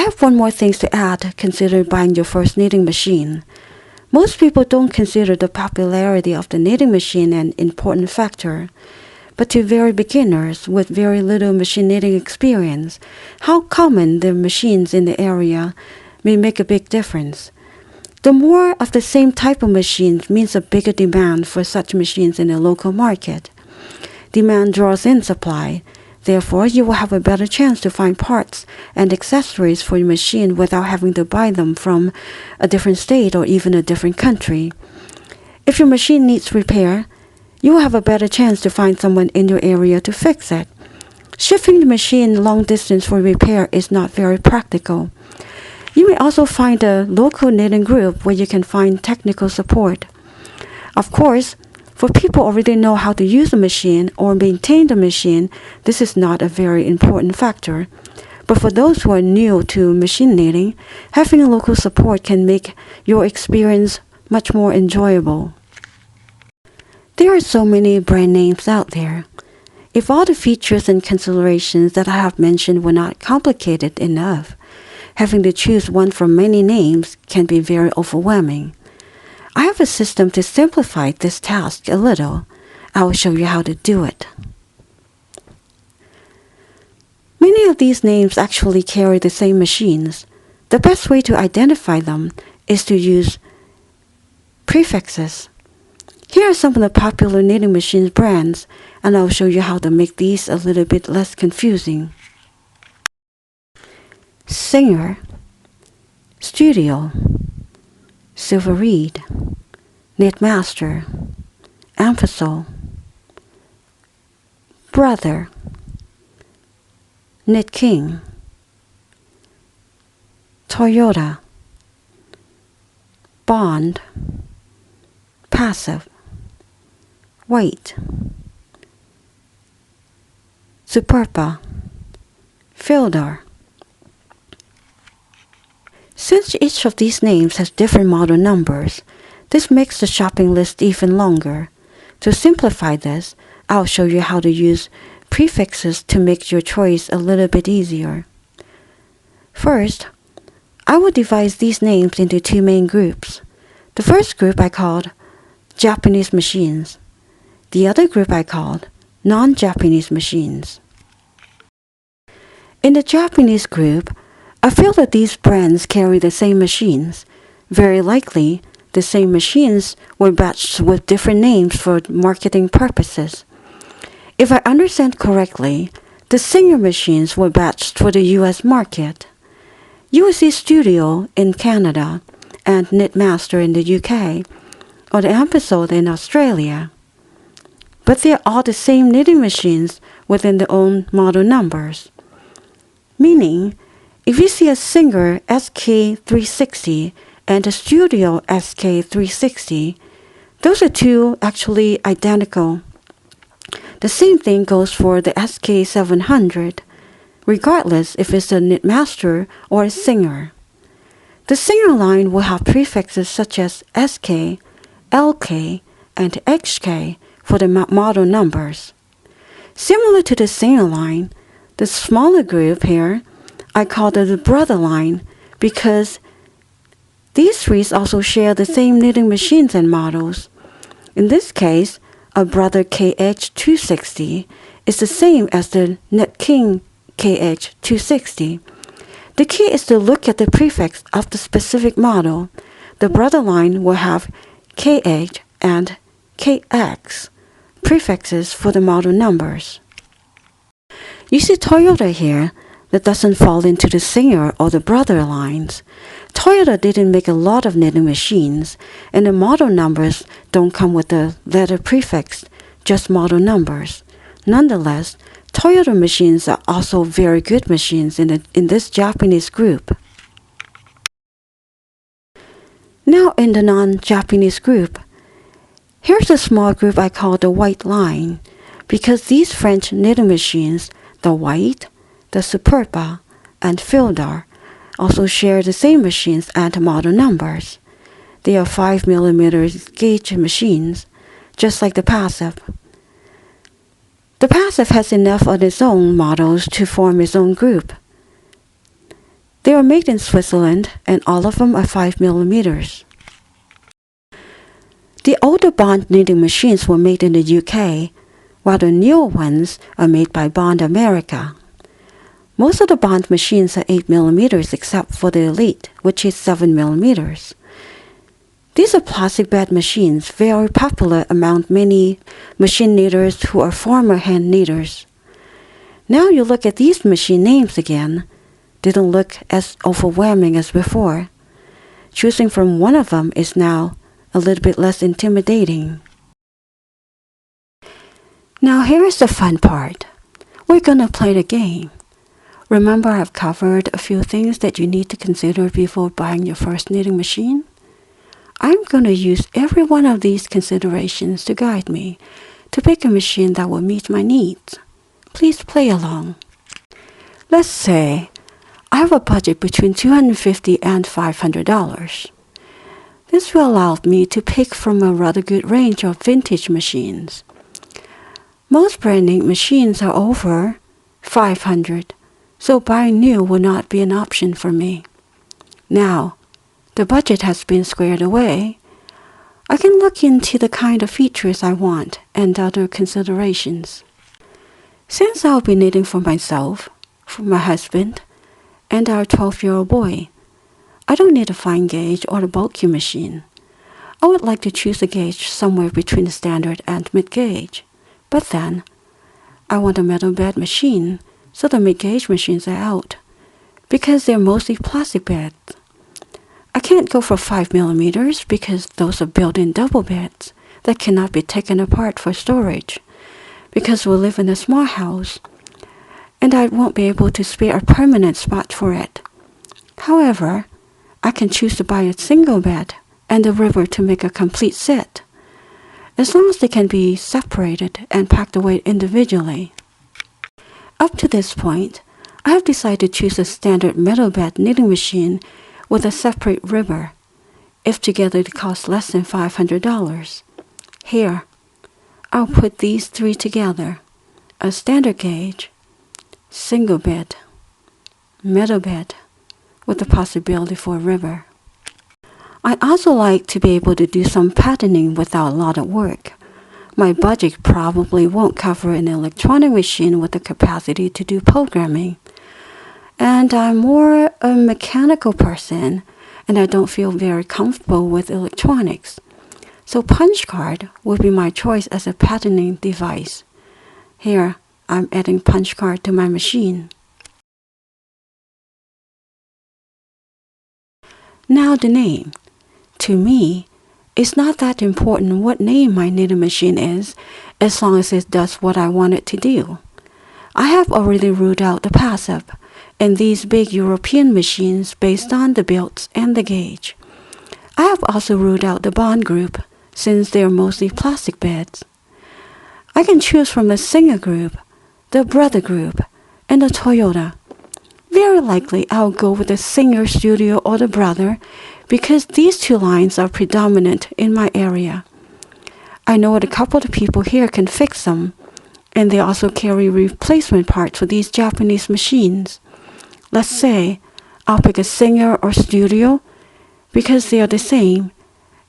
have one more thing to add consider buying your first knitting machine. Most people don't consider the popularity of the knitting machine an important factor. But to very beginners with very little machine knitting experience, how common the machines in the area may make a big difference. The more of the same type of machines means a bigger demand for such machines in the local market. Demand draws in supply. Therefore, you will have a better chance to find parts and accessories for your machine without having to buy them from a different state or even a different country. If your machine needs repair, you will have a better chance to find someone in your area to fix it. Shipping the machine long distance for repair is not very practical. You may also find a local knitting group where you can find technical support. Of course, for people who already know how to use the machine or maintain the machine, this is not a very important factor. But for those who are new to machine knitting, having a local support can make your experience much more enjoyable. There are so many brand names out there. If all the features and considerations that I have mentioned were not complicated enough, having to choose one from many names can be very overwhelming. I have a system to simplify this task a little. I will show you how to do it. Many of these names actually carry the same machines. The best way to identify them is to use prefixes. Here are some of the popular knitting machine brands, and I'll show you how to make these a little bit less confusing. Singer, Studio, Silver Reed, Knitmaster, Anfasol, Brother, Knit King, Toyota, Bond, Passive, White, Superba, Fildar. Since each of these names has different model numbers, this makes the shopping list even longer. To simplify this, I'll show you how to use prefixes to make your choice a little bit easier. First, I will divide these names into two main groups. The first group I called Japanese machines. The other group I called non-Japanese machines. In the Japanese group, I feel that these brands carry the same machines. Very likely, the same machines were batched with different names for marketing purposes. If I understand correctly, the Singer machines were batched for the US market. USC Studio in Canada and Knitmaster in the UK, or the Anfasol in Australia. But they are all the same knitting machines within their own model numbers. Meaning, if you see a Singer SK360 and a Studio SK360, those are two actually identical. The same thing goes for the SK700, regardless if it's a Knitmaster or a Singer. The Singer line will have prefixes such as SK, LK, and HK for the model numbers. Similar to the Singer line, the smaller group here, I call it the Brother line because these three also share the same knitting machines and models. In this case, a Brother KH260 is the same as the Knit King KH260. The key is to look at the prefix of the specific model. The Brother line will have KH and KX prefixes for the model numbers. You see Toyota here that doesn't fall into the Singer or the Brother lines. Toyota didn't make a lot of knitting machines, and the model numbers don't come with the letter prefix, just model numbers. Nonetheless, Toyota machines are also very good machines in this Japanese group. Now in the non-Japanese group, here's a small group I call the White line, because these French knitting machines, the White, the Superba, and Fildar, also share the same machines and model numbers. They are 5mm gauge machines, just like the Passive. The Passive has enough on its own models to form its own group. They are made in Switzerland, and all of them are 5 millimeters. The older Bond knitting machines were made in the UK, while the newer ones are made by Bond America. Most of the Bond machines are 8 millimeters except for the Elite, which is 7 millimeters. These are plastic bed machines, very popular among many machine knitters who are former hand knitters. Now you look at these machine names again, they don't look as overwhelming as before. Choosing from one of them is now a little bit less intimidating. Now here's the fun part. We're gonna play the game. Remember I've covered a few things that you need to consider before buying your first knitting machine? I'm gonna use every one of these considerations to guide me to pick a machine that will meet my needs. Please play along. Let's say I have a budget between $250 and $500. This will allow me to pick from a rather good range of vintage machines. Most branding machines are over $500, so buying new will not be an option for me. Now, the budget has been squared away. I can look into the kind of features I want and other considerations. Since I'll be knitting for myself, for my husband, and our 12-year-old boy, I don't need a fine gauge or a bulky machine. I would like to choose a gauge somewhere between the standard and mid-gauge. But then, I want a metal bed machine, so the mid-gauge machines are out, because they're mostly plastic beds. I can't go for 5 millimeters because those are built-in double beds that cannot be taken apart for storage, because we live in a small house, and I won't be able to spare a permanent spot for it. However, I can choose to buy a single bed and a river to make a complete set, as long as they can be separated and packed away individually. Up to this point, I have decided to choose a standard metal bed knitting machine with a separate river, if together it costs less than $500. Here, I'll put these three together: a standard gauge, single bed, metal bed, with the possibility for a river. I'd also like to be able to do some patterning without a lot of work. My budget probably won't cover an electronic machine with the capacity to do programming. And I'm more a mechanical person, and I don't feel very comfortable with electronics. So punch card would be my choice as a patterning device. Here, I'm adding punch card to my machine. Now the name. To me, it's not that important what name my knitting machine is, as long as it does what I want it to do. I have already ruled out the passive and these big European machines based on the builds and the gauge. I have also ruled out the Bond group, since they are mostly plastic beds. I can choose from the Singer group, the Brother group, and the Toyota. Very likely I'll go with the Singer Studio or the Brother, because these two lines are predominant in my area. I know that a couple of people here can fix them, and they also carry replacement parts for these Japanese machines. Let's say I'll pick a Singer or Studio, because they are the same,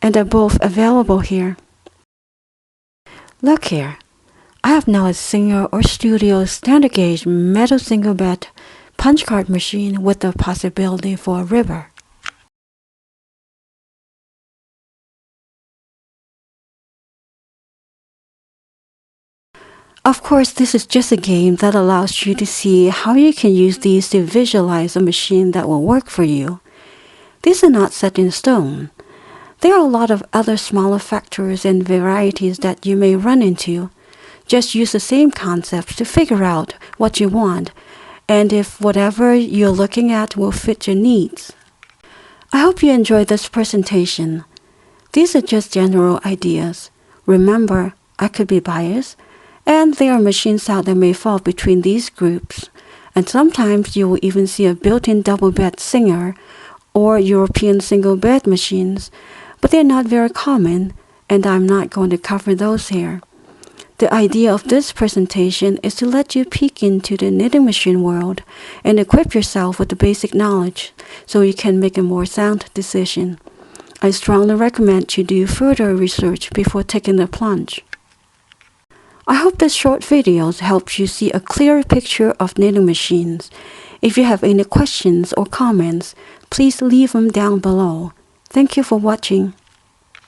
and they're both available here. Look here. I have now a Singer or Studio standard gauge metal single bed punch card machine with the possibility for a river. Of course, this is just a game that allows you to see how you can use these to visualize a machine that will work for you. These are not set in stone. There are a lot of other smaller factors and varieties that you may run into. Just use the same concepts to figure out what you want, and if whatever you're looking at will fit your needs. I hope you enjoyed this presentation. These are just general ideas. Remember, I could be biased, and there are machines out there may fall between these groups, and sometimes you will even see a built-in double bed Singer or European single bed machines, but they're not very common, and I'm not going to cover those here. The idea of this presentation is to let you peek into the knitting machine world and equip yourself with the basic knowledge so you can make a more sound decision. I strongly recommend you do further research before taking the plunge. I hope this short video helps you see a clearer picture of knitting machines. If you have any questions or comments, please leave them down below. Thank you for watching.